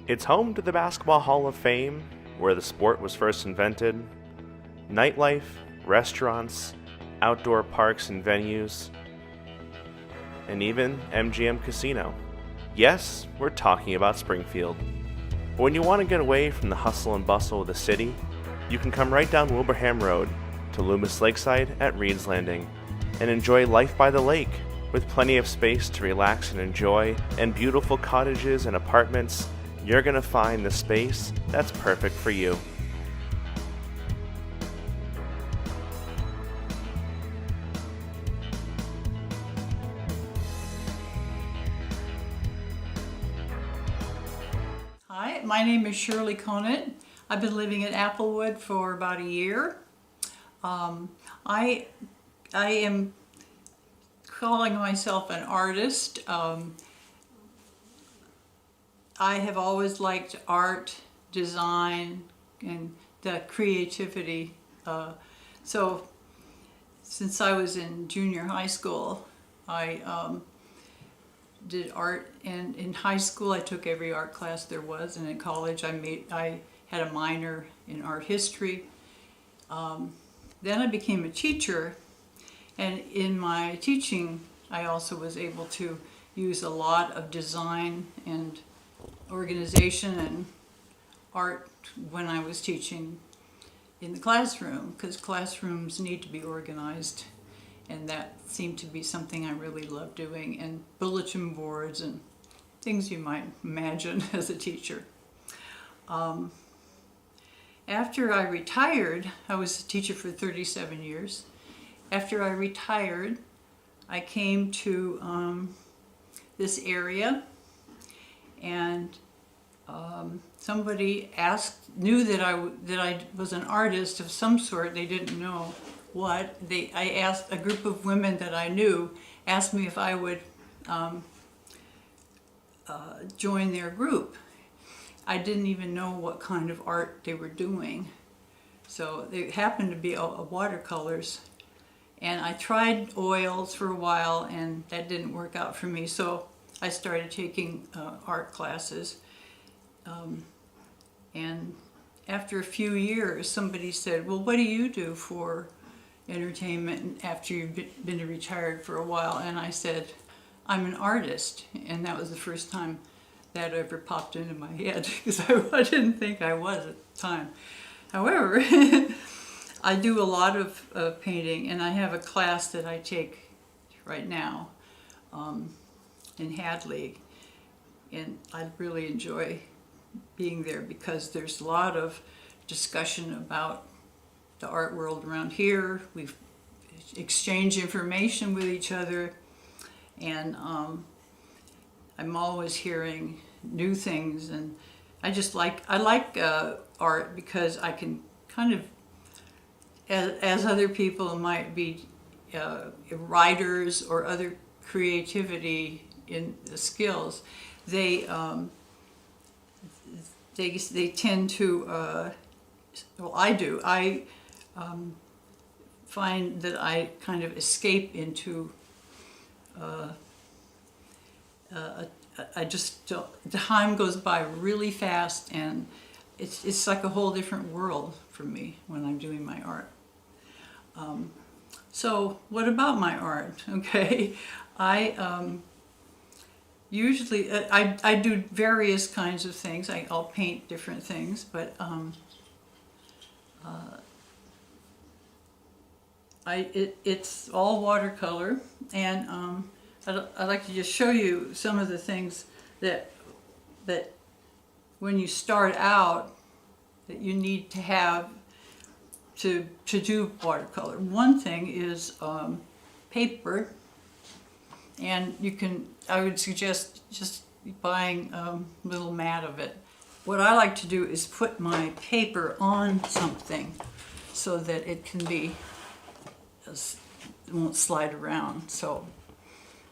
It's home to the Basketball Hall of Fame, where the sport was first invented, nightlife, restaurants, outdoor parks and venues, and even MGM Casino. Yes, we're talking about Springfield. But when you want to get away from the hustle and bustle of the city, you can come right down Wilbraham Road to Loomis Lakeside at Reed's Landing and enjoy life by the lake with plenty of space to relax and enjoy, and beautiful cottages and apartments. You're going to find the space that's perfect for you. Hi, my name is Shirley Conant. I've been living in Applewood for about a year. I am calling myself an artist. I have always liked art, design, and the creativity. So since I was in junior high school, I did art, and in high school I took every art class there was, and in college I had a minor in art history. Then I became a teacher, and in my teaching I also was able to use a lot of design and organization and art when I was teaching in the classroom, because classrooms need to be organized, and that seemed to be something I really loved doing, and bulletin boards and things you might imagine as a teacher. After I retired, I was a teacher for 37 years. After I retired, I came to this area, and somebody knew that I was an artist of some sort. They didn't know what. I asked a group of women that I knew, asked me if I would join their group. I didn't even know what kind of art they were doing. So they happened to be watercolors. And I tried oils for a while, and that didn't work out for me. So I started taking art classes. And after a few years, somebody said, well, what do you do for entertainment after you've been retired for a while? And I said, I'm an artist. And that was the first time that ever popped into my head, because I didn't think I was at the time. However, I do a lot of painting, and I have a class that I take right now in Hadley, and I really enjoy being there because there's a lot of discussion about the art world around here. We've exchanged information with each other, and I'm always hearing new things, and I like art because I can kind of, as other people might be writers or other creativity in the skills, they tend to, well, I do. I find that I kind of escape into I just don't, the time goes by really fast, and it's like a whole different world for me when I'm doing my art. So what about my art? Okay, I usually I do various kinds of things. I'll paint different things, but it's all watercolor, and I'd like to just show you some of the things that when you start out that you need to have to do watercolor. One thing is paper, and I would suggest just buying a little mat of it. What I like to do is put my paper on something so that it can be, it won't slide around. So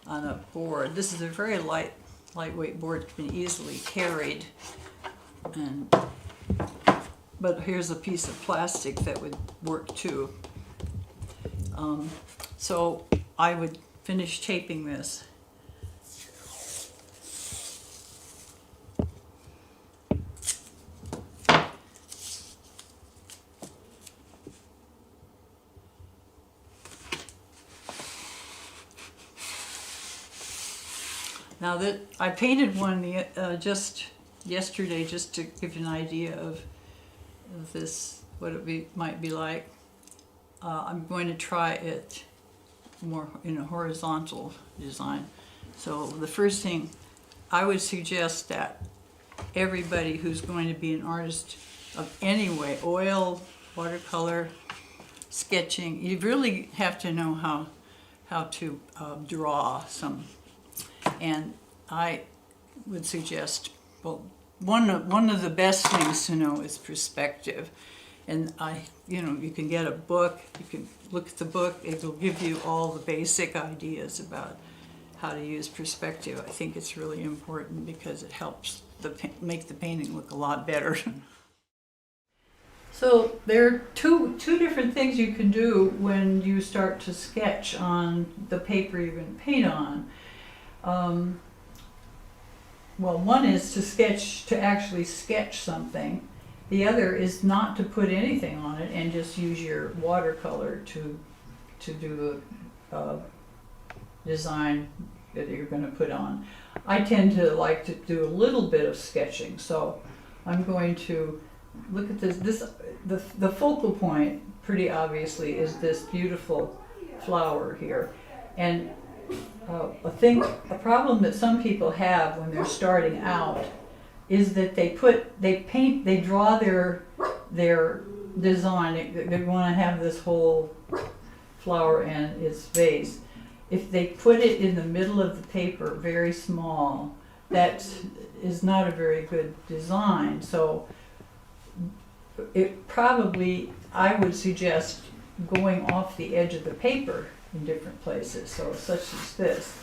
on a board. This is a very lightweight board, can be easily carried. But here's a piece of plastic that would work too. So I would finish taping this. Now that I painted one just yesterday, just to give you an idea of this, what might be like. I'm going to try it more in a horizontal design. So the first thing I would suggest that everybody who's going to be an artist of any way, oil, watercolor, sketching, you really have to know how to draw some. And I would suggest, well, one of the best things to know is perspective. And you can get a book, you can look at the book, it will give you all the basic ideas about how to use perspective. I think it's really important because it helps make the painting look a lot better. So there are two different things you can do when you start to sketch on the paper you're going to paint on. Well, one is to actually sketch something. The other is not to put anything on it and just use your watercolor to do a design that you're going to put on. I tend to like to do a little bit of sketching, so I'm going to look at this. The focal point, pretty obviously, is this beautiful flower here. And a problem that some people have when they're starting out is that they draw their design. They want to have this whole flower and its vase. If they put it in the middle of the paper, very small, that is not a very good design. So I would suggest going off the edge of the paper in different places. So such as this.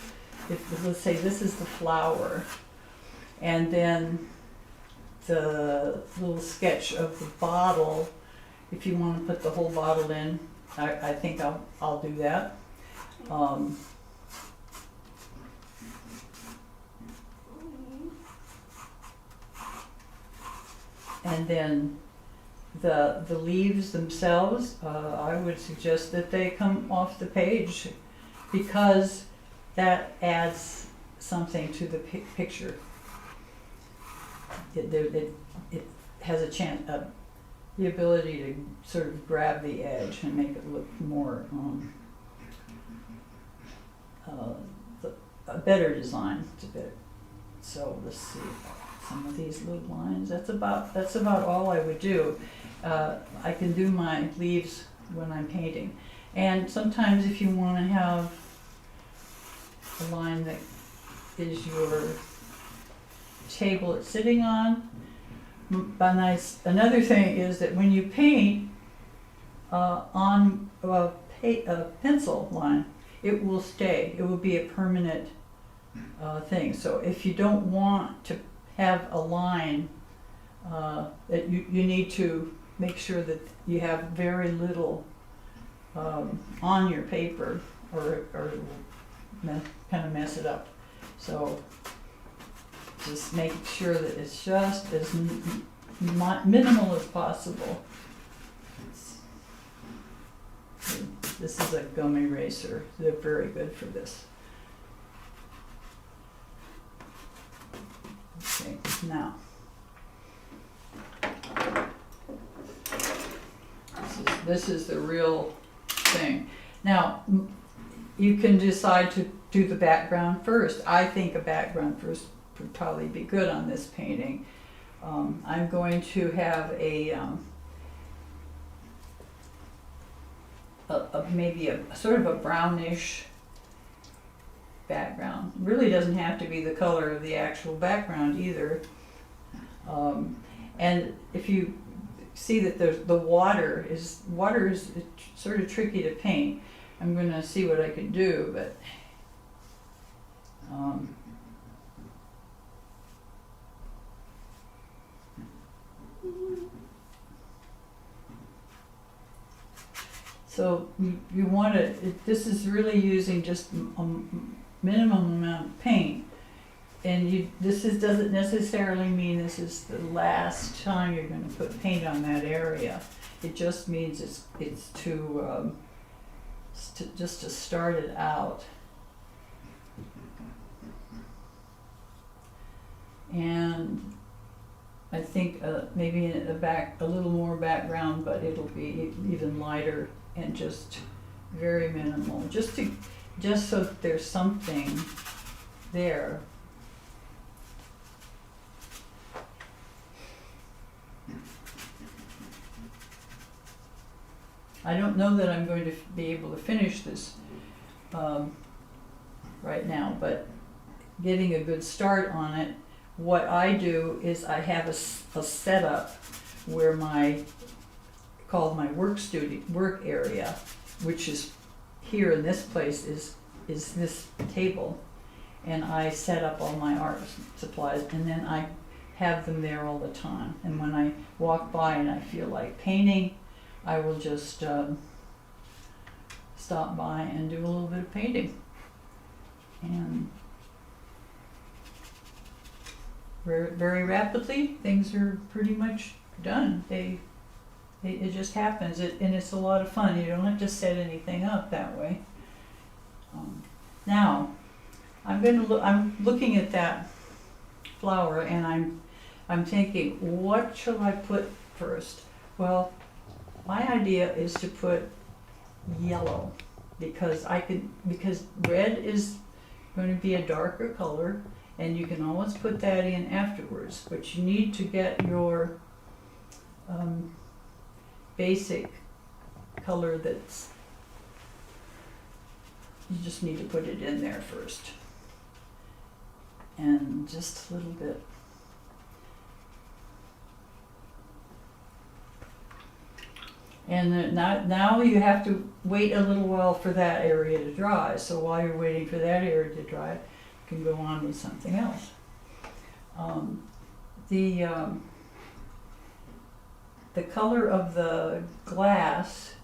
Let's say this is the flower, and then the little sketch of the bottle. If you want to put the whole bottle in, I think I'll do that. And then the leaves themselves, I would suggest that they come off the page because that adds something to the picture. It has a chance, the ability to sort of grab the edge and make it look more a better design. So let's see some of these little lines. That's about all I would do. I can do my leaves when I'm painting, and sometimes if you want to have a line that is your table it's sitting on. Another thing is that when you paint on a pencil line, it will stay. It will be a permanent thing. So if you don't want to have a line, that you need to make sure that you have very little on your paper, or kind of mess it up. So just make sure that it's just as minimal as possible. This is a gum eraser. They're very good for this. Okay, now this is the real thing. Now you can decide to do the background first. I think a background first would probably be good on this painting. I'm going to have maybe a sort of a brownish background. It really doesn't have to be the color of the actual background either. And if you see that the water is sort of tricky to paint. I'm going to see what I can do, but so you want to, this is really using just a minimum amount of paint, and doesn't necessarily mean this is the last time you're going to put paint on that area. It just means it's just to start it out. and I think maybe a little more background, but it'll be even lighter and just very minimal, just so that there's something there. I don't know that I'm going to be able to finish this right now, but getting a good start on it. What I do is I have a setup where called my work area, which is here in this place is this table, and I set up all my art supplies, and then I have them there all the time. And when I walk by and I feel like painting, I will just stop by and do a little bit of painting. And very, very rapidly, things are pretty much done. It just happens, and it's a lot of fun. You don't have to set anything up that way. Now, I'm looking at that flower, and I'm thinking, what shall I put first? Well, my idea is to put yellow, because red is going to be a darker color, and you can always put that in afterwards, but you need to get your basic color you just need to put it in there first. And just a little bit. And now you have to wait a little while for that area to dry. So while you're waiting for that area to dry, you can go on with something else. The color of the glass,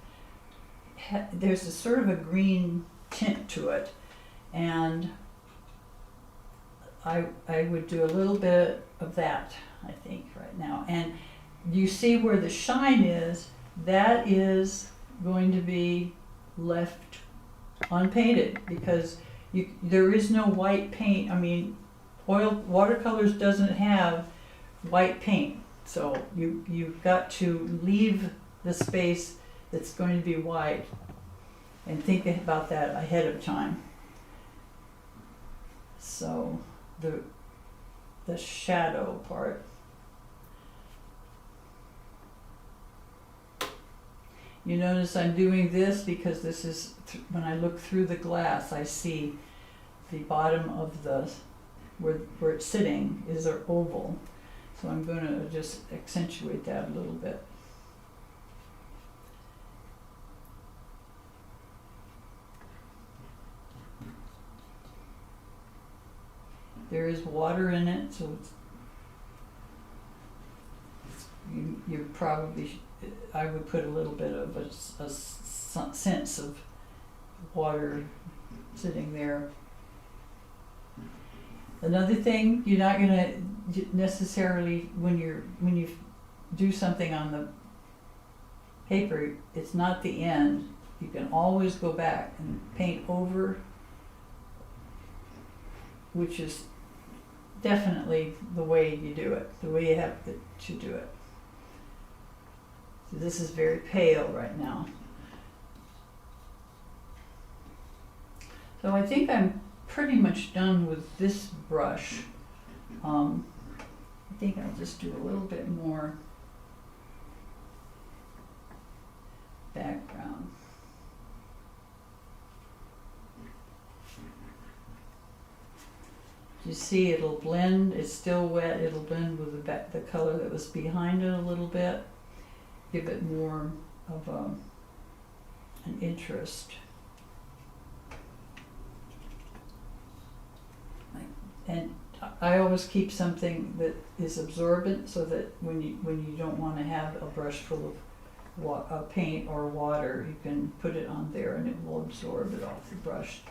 there's a sort of a green tint to it, and I would do a little bit of that, I think, right now. And you see where the shine is, that is going to be left unpainted, because there is no white paint. I mean, watercolors doesn't have white paint, so you've got to leave the space that's going to be white, and think about that ahead of time. So the shadow part. You notice I'm doing this because this is, when I look through the glass, I see the bottom of where it's sitting is an oval. So I'm going to just accentuate that a little bit. There is water in it, so you probably, I would put a little bit of a sense of water sitting there. Another thing, you're not going to necessarily, when you do something on the paper, it's not the end. You can always go back and paint over, which is definitely the way you do it, the way you have to do it. So this is very pale right now. So I think I'm pretty much done with this brush. I think I'll just do a little bit more background. You see, it'll blend, it's still wet, it'll blend with the color that was behind it a little bit, give it more of an interest. And I always keep something that is absorbent, so that when you don't want to have a brush full of paint or water, you can put it on there and it will absorb it off the brush.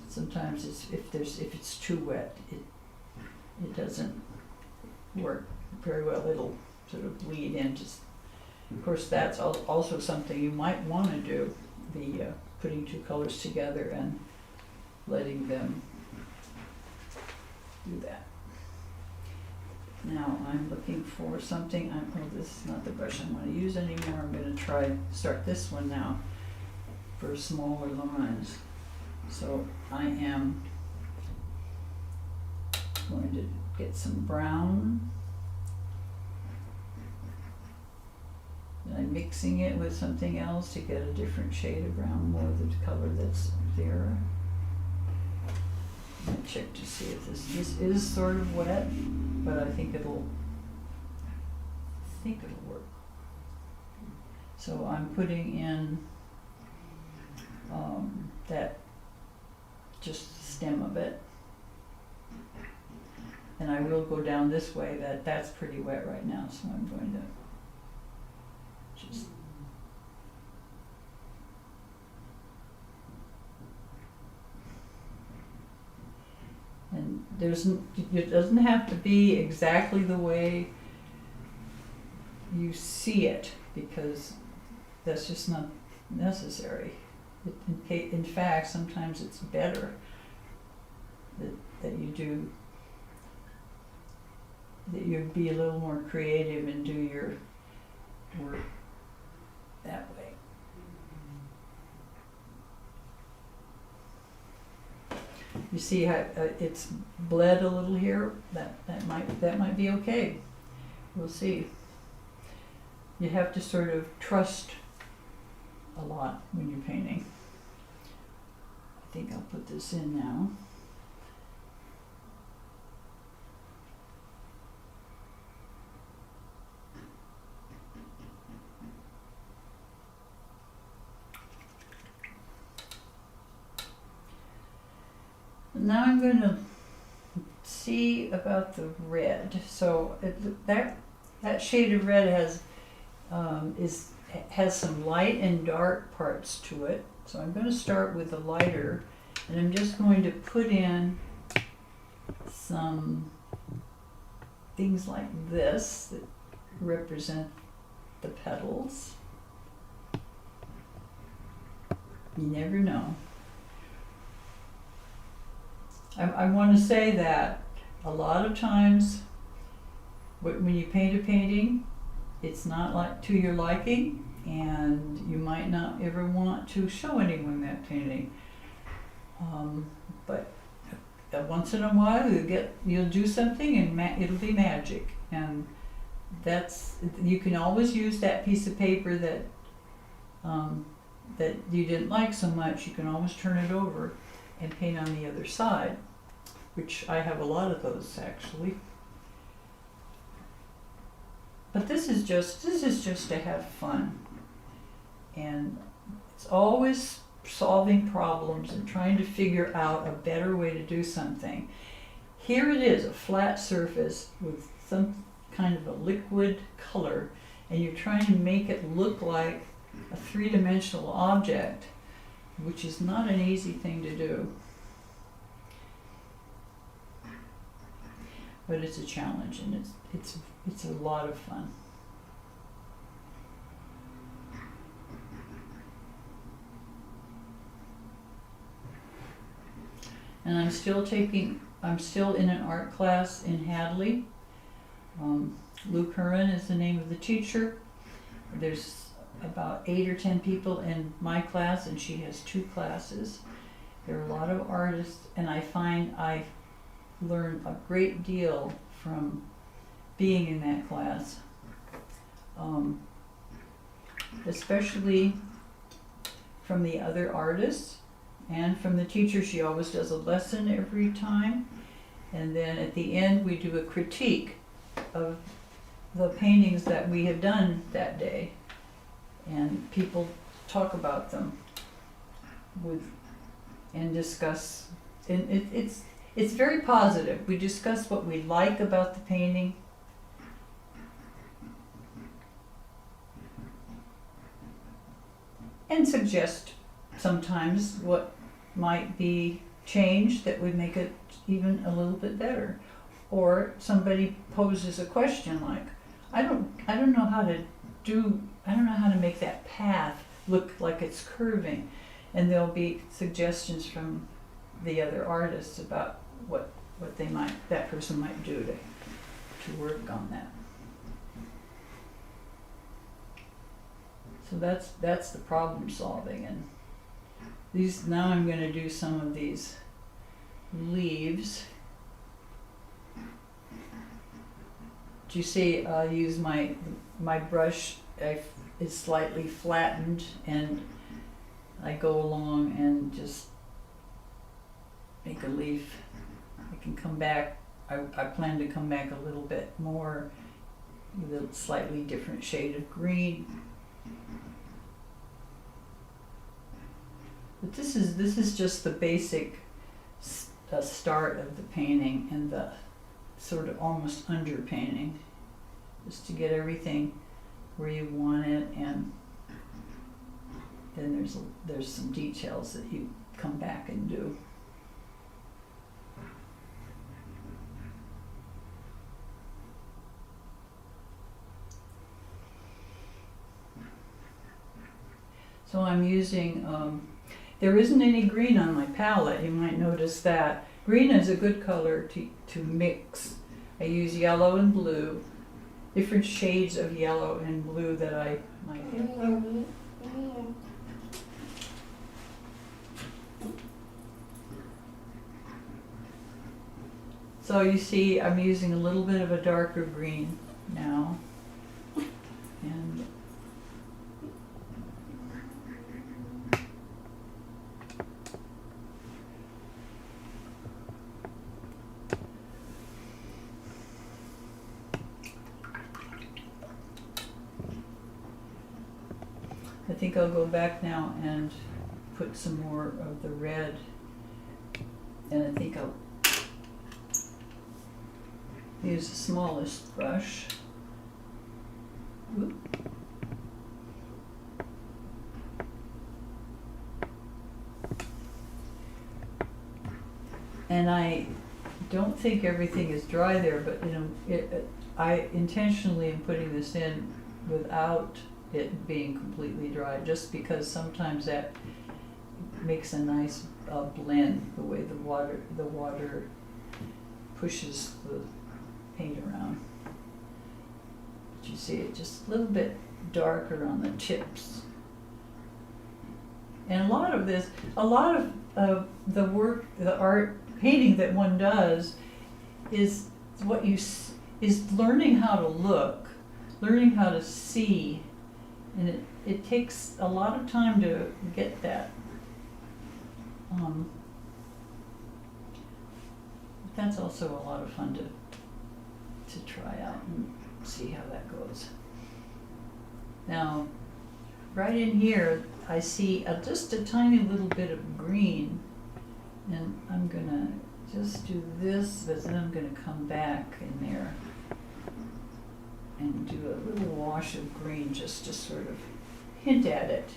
Sometimes if it's too wet, it doesn't work very well. It'll sort of bleed into. Of course, that's also something you might want to do: the putting two colors together and letting them do that. Now I'm looking for something, oh, this is not the brush I want to use anymore. I'm going to start this one now for smaller lines. So I am going to get some brown. And I'm mixing it with something else to get a different shade of brown, more of the color that's there. I'm gonna check to see if this is sort of wet, but I think it'll work. So I'm putting in that, just the stem of it. And I will go down this way, that's pretty wet right now, so I'm going to just and it doesn't have to be exactly the way you see it, because that's just not necessary. In fact, sometimes it's better that you be a little more creative and do your work that way. You see how it's bled a little here? That might be okay. We'll see. You have to sort of trust a lot when you're painting. I think I'll put this in now. Now I'm going to see about the red. So that shade of red has some light and dark parts to it. So I'm going to start with the lighter, and I'm just going to put in some things like this that represent the petals. You never know. I want to say that a lot of times when you paint a painting, it's not like to your liking, and you might not ever want to show anyone that painting. But once in a while you'll do something and it'll be magic, and you can always use that piece of paper that you didn't like so much. You can always turn it over and paint on the other side, which I have a lot of those actually. But this is just to have fun, and it's always solving problems and trying to figure out a better way to do something. Here it is, a flat surface with some kind of a liquid color, and you're trying to make it look like a three-dimensional object, which is not an easy thing to do. But it's a challenge, and it's a lot of fun. And I'm still in an art class in Hadley. Lou Curran is the name of the teacher. There's about 8 or 10 people in my class, and she has 2 classes. There are a lot of artists, and I find I learn a great deal from being in that class, especially from the other artists and from the teacher. She always does a lesson every time, and then at the end we do a critique of the paintings that we have done that day, and people talk about them and discuss, and it's very positive. We discuss what we like about the painting, and suggest sometimes what might be changed that would make it even a little bit better. Or somebody poses a question like, I don't know how to make that path look like it's curving, and there'll be suggestions from the other artists about what that person might do to work on that. So that's the problem solving. And these, now I'm going to do some of these leaves. Do you see, I'll use my brush, it's slightly flattened, and I go along and just make a leaf. I can come back, I plan to come back a little bit more with a slightly different shade of green. But this is just the basic start of the painting and the sort of almost underpainting, just to get everything where you want it, and then there's some details that you come back and do. So I'm using, there isn't any green on my palette, you might notice that. Green is a good color to mix. I use yellow and blue, different shades of yellow and blue that I might have. So you see I'm using a little bit of a darker green now. And I think I'll go back now and put some more of the red, and I think I'll use the smallest brush. Oop. And I don't think everything is dry there, but I intentionally am putting this in without it being completely dry, just because sometimes that makes a nice blend, the way the water pushes the paint around. But you see it just a little bit darker on the tips. And a lot of the work, the art painting that one does is is learning how to look, learning how to see. And it takes a lot of time to get that. That's also a lot of fun to try out and see how that goes. Now, right in here, I see just a tiny little bit of green, and I'm gonna just do this, but then I'm gonna come back in there and do a little wash of green just to sort of hint at it.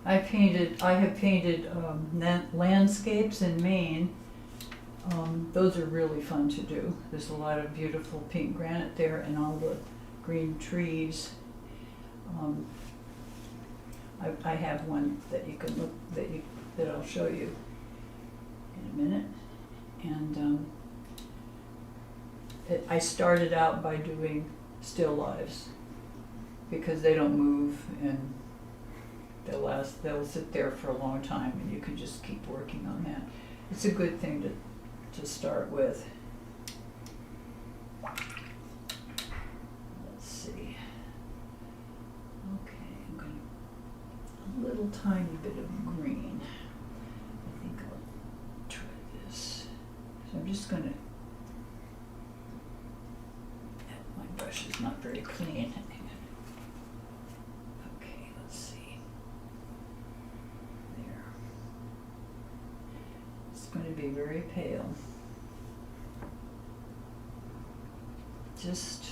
I have painted landscapes in Maine. Those are really fun to do. There's a lot of beautiful pink granite there and all the green trees. I have one that you can look that I'll show you in a minute. And I started out by doing still lifes because they don't move and they'll sit there for a long time, and you can just keep working on that. It's a good thing to start with. Let's see. Okay, I'm going to a little tiny bit of green. I think I'll try this. So I'm just going to. My brush is not very clean. Going to be very pale. just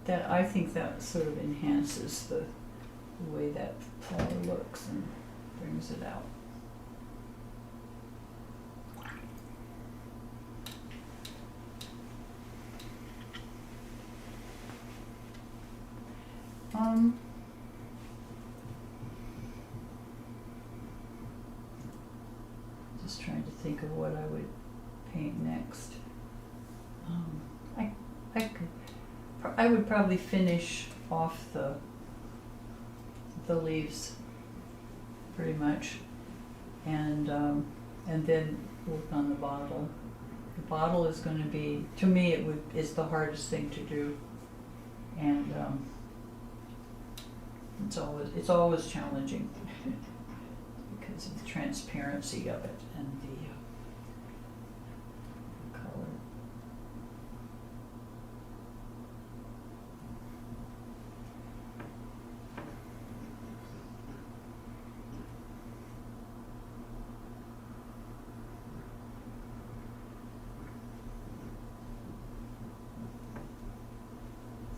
that, I think that sort of enhances the way that flower looks and brings it out. Just trying to think of what I would paint next. I would probably finish off the leaves pretty much, and then work on the bottle. The bottle is going to be, to me, is the hardest thing to do, and it's always challenging because of the transparency of it and the color.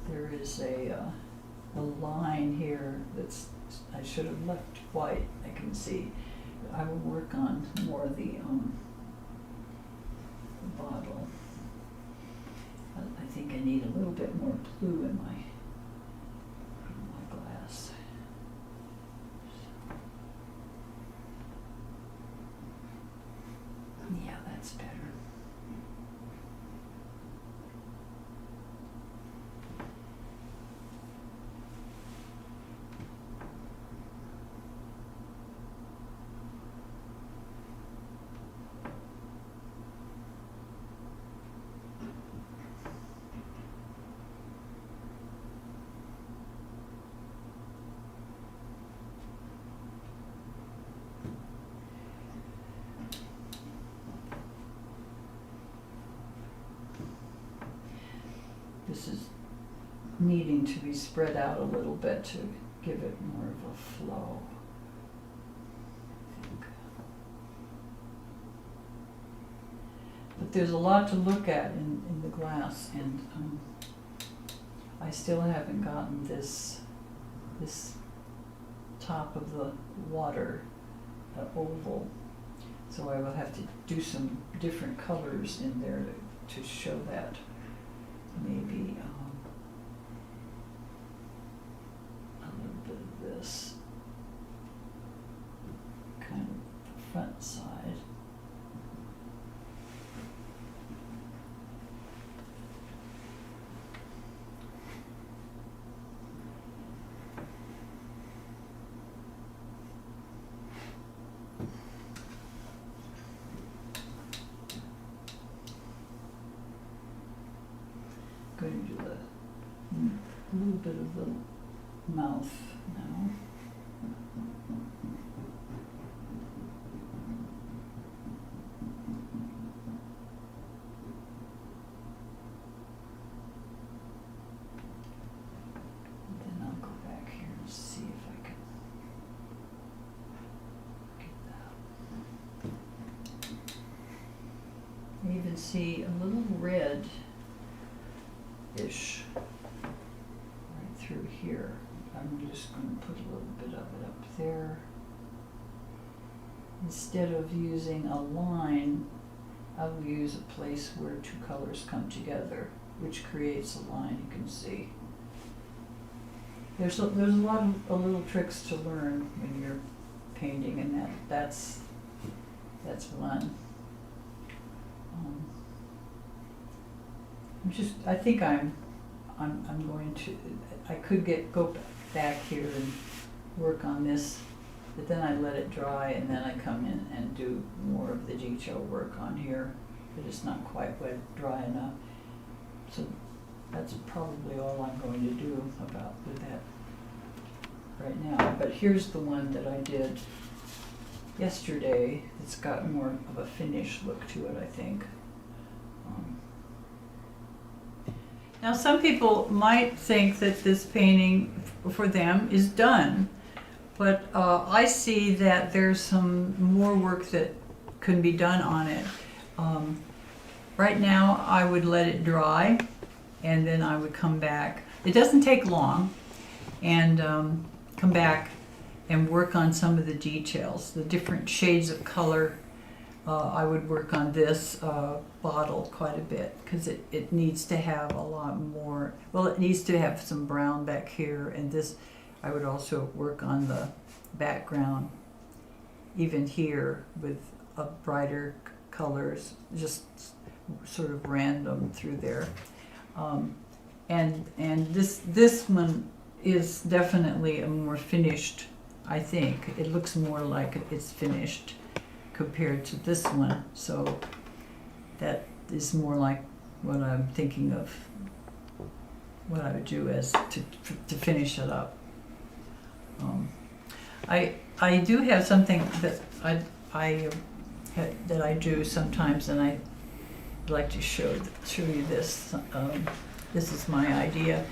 There is a line here that's, I should have left white, I can see. I will work on more of the bottle. I think I need a little bit more blue in my glass. Yeah, that's better. This is needing to be spread out a little bit to give it more of a flow, I think. But there's a lot to look at in the glass, and I still haven't gotten this top of the water oval, so I will have to do some different colors in there to show that. Maybe a little bit of this, kind of the front side. Going to do a little bit of the mouth now. And then I'll go back here and see if I can get that. I even see a little red ish right through here. I'm just going to put a little bit of it up there. Instead of using a line, I will use a place where two colors come together, which creates a line. You can see. There's a lot of little tricks to learn when you're painting, and that's one. I think I'm going to, I could go back here and work on this, but then I let it dry, and then I come in and do more of the detail work on here, but it's not quite wet, dry enough. So that's probably all I'm going to do with that right now. But here's the one that I did yesterday. It's got more of a finished look to it, I think. Now, some people might think that this painting for them is done, But I see that there's some more work that can be done on it. Right now, I would let it dry, and then I would come back. It doesn't take long, and come back and work on some of the details, the different shades of color. I would work on this bottle quite a bit because it needs to have a lot more. Well, it needs to have some brown back here, and this. I would also work on the background, even here, with brighter colors, just sort of random through there. And this one is definitely a more finished. I think it looks more like it's finished compared to this one, so that is more like what I'm thinking of, what I would do as to finish it up. I do have something that I do sometimes, and I'd like to show you this. This is my idea.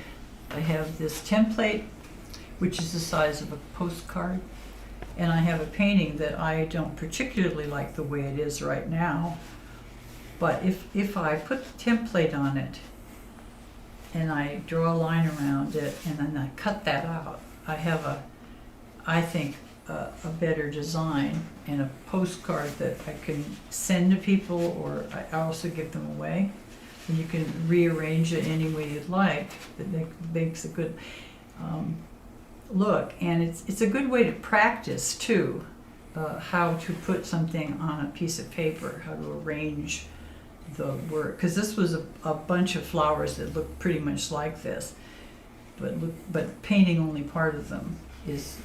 I have this template, which is the size of a postcard, and I have a painting that I don't particularly like the way it is right now, but if I put the template on it and I draw a line around it and then I cut that out, I have I think a better design and a postcard that I can send to people, or I also give them away. And you can rearrange it any way you'd like. It makes a good look, and it's a good way to practice too, how to put something on a piece of paper, how to arrange the work. Because this was a bunch of flowers that looked pretty much like this, but painting only part of them is,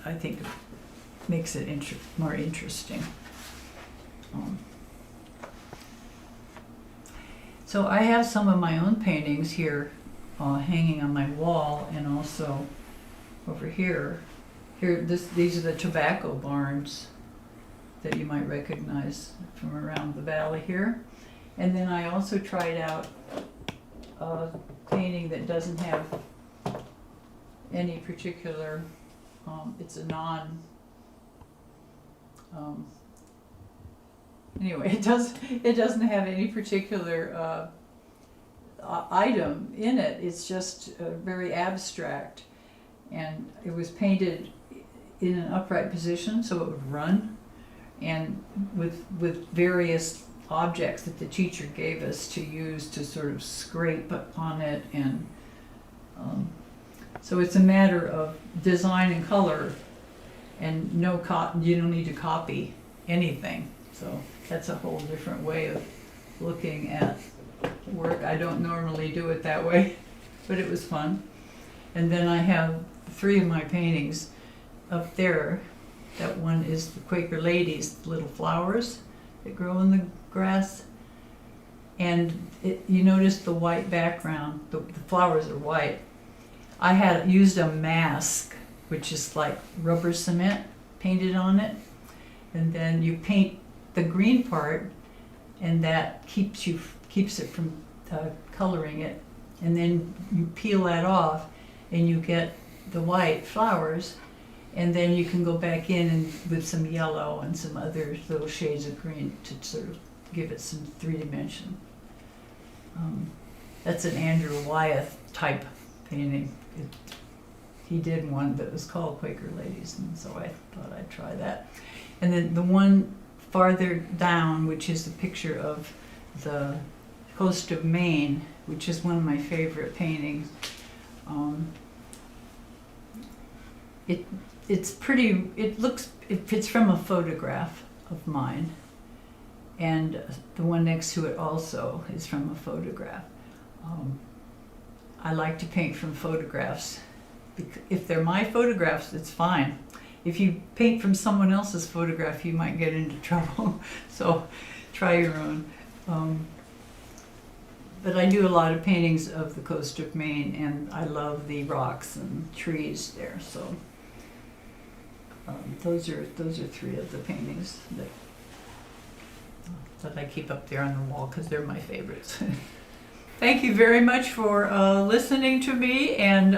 I think, makes it more interesting. So I have some of my own paintings here hanging on my wall, and also over here. These are the tobacco barns that you might recognize from around the valley here. And then I also tried out a painting that doesn't have any particular, it's a anyway, it doesn't have any particular item in it. It's just very abstract, and it was painted in an upright position so it would run, and with various objects that the teacher gave us to use to sort of scrape on it, and so it's a matter of design and color, and you don't need to copy anything. So that's a whole different way of looking at work. I don't normally do it that way, but it was fun. And then I have 3 of my paintings up there. That one is the Quaker ladies, the little flowers that grow in the grass. And you notice the white background, the flowers are white. I had used a mask, which is like rubber cement painted on it. And then you paint the green part, and that keeps it from coloring it. And then you peel that off, and you get the white flowers, and then you can go back in and with some yellow and some other little shades of green to sort of give it some 3-dimension. That's an Andrew Wyeth type painting. He did one that was called Quaker Ladies, and so I thought I'd try that. And then the one farther down, which is the picture of the coast of Maine, which is one of my favorite paintings. It's pretty. It's from a photograph of mine, and the one next to it also is from a photograph. I like to paint from photographs. If they're my photographs, it's fine. If you paint from someone else's photograph, you might get into trouble. So try your own. But I do a lot of paintings of the coast of Maine, and I love the rocks and trees there. So those are 3 of the paintings that I keep up there on the wall because they're my favorites. Thank you very much for listening to me, and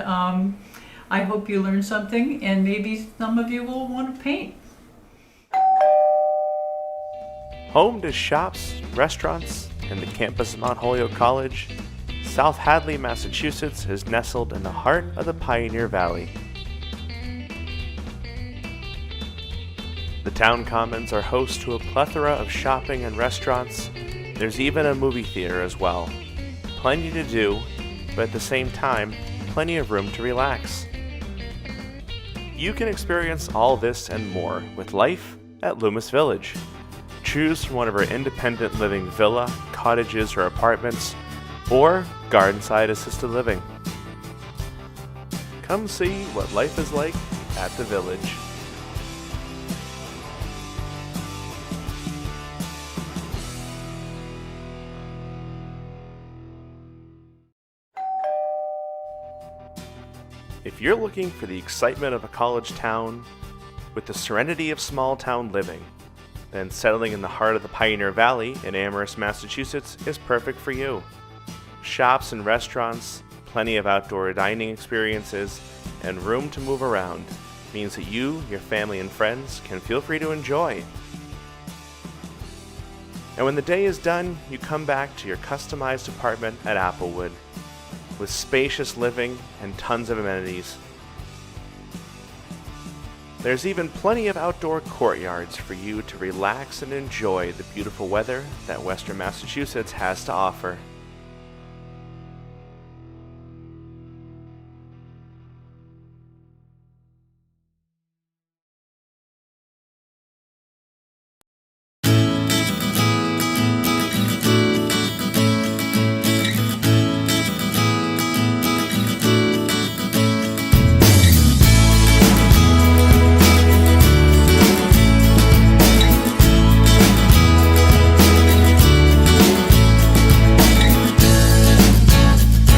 I hope you learned something, and maybe some of you will want to paint. Home to shops, restaurants, and the campus of Mount Holyoke College, South Hadley, Massachusetts is nestled in the heart of the Pioneer Valley. The town commons are host to a plethora of shopping and restaurants. There's even a movie theater as well. Plenty to do, but at the same time, plenty of room to relax. You can experience all this and more with life at Loomis Village. Choose from one of our independent living villa, cottages, or apartments, or garden-side assisted living. Come see what life is like at the village. If you're looking for the excitement of a college town with the serenity of small town living, then settling in the heart of the Pioneer Valley in Amherst, Massachusetts is perfect for you. Shops and restaurants, plenty of outdoor dining experiences, and room to move around means that you, your family, and friends can feel free to enjoy. And when the day is done, you come back to your customized apartment at Applewood with spacious living and tons of amenities. There's even plenty of outdoor courtyards for you to relax and enjoy the beautiful weather that Western Massachusetts has to offer.